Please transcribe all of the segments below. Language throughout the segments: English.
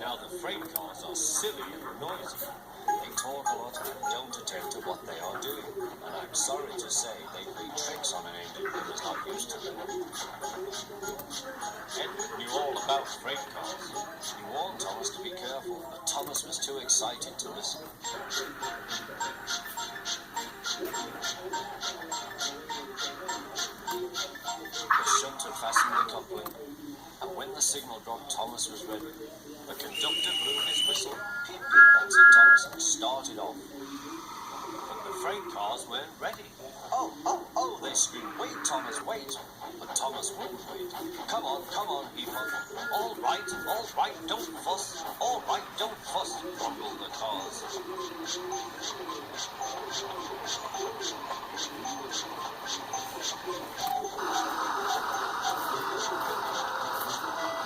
Now, the freight cars are silly and noisy. They talk a lot and don't attend to what they are doing. And I'm sorry to say they play tricks on an engine that is not used to them. Edward knew all about freight cars. He warned Thomas to be careful, but Thomas was too excited to listen. The shunter fastened the coupling, and when the signal dropped, Thomas was ready. The conductor blew his whistle. Peep, peep, answered Thomas, and started off. But the freight cars weren't ready. Oh, oh, oh, they screamed, wait, Thomas, wait. But Thomas wouldn't wait. Come on, he muttered. All right, don't fuss. All right, don't fuss, grumbled the cars.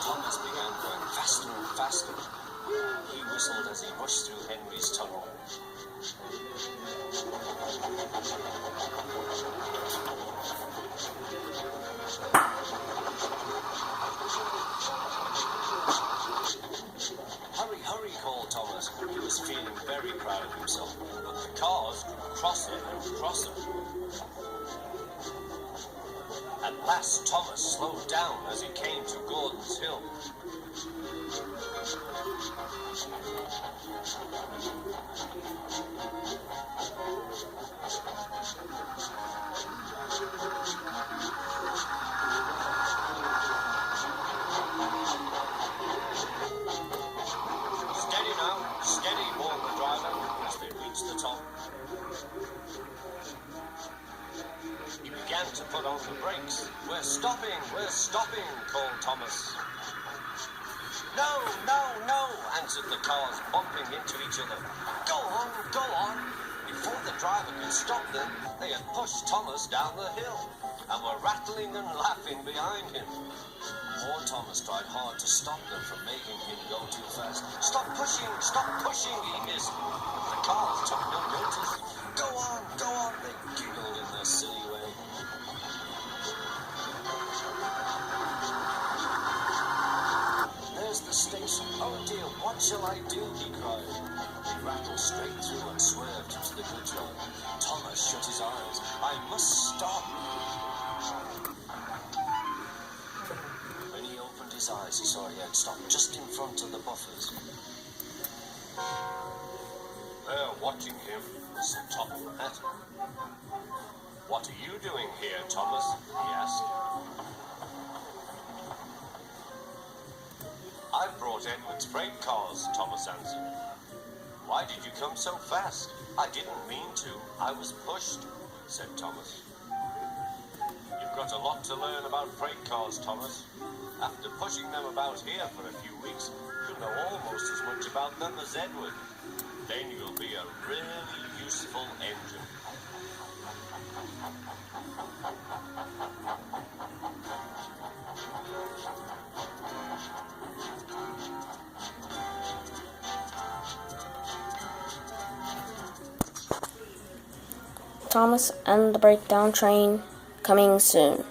Thomas began going faster and faster. He whistled as he rushed through Henry's tunnel. Hurry, hurry, called Thomas. He was feeling very proud of himself, but the cars grew crosser and crosser. At last, Thomas slowed down as he came to Gordon's Hill. Steady now, steady, warned the driver as they reached the top. He began to put on the brakes. We're stopping, called Thomas. No, answered the cars, bumping into each other. Go on. Before the driver could stop them, they had pushed Thomas down the hill and were rattling and laughing behind him. Poor Thomas tried hard to stop them from making him go too fast. Stop pushing, he hissed. The cars took no notice. Go on, they giggled in their silly way. There's the station. Oh dear, what shall I do? He cried. He rattled straight through and swerved into the goods yard. Thomas shut his eyes. I must stop. When he opened his eyes, he saw he had stopped just in front of the buffers. They're watching him, said Top Hat. What are you doing here, Thomas? He asked. I've brought Edward's freight cars, Thomas answered. Why did you come so fast? I didn't mean to. I was pushed, said Thomas. You've got a lot to learn about freight cars, Thomas. After pushing them about here for a few weeks, you'll know almost as much about them as Edward. Then you'll be a really useful engine. Thomas and the Breakdown Train, coming soon.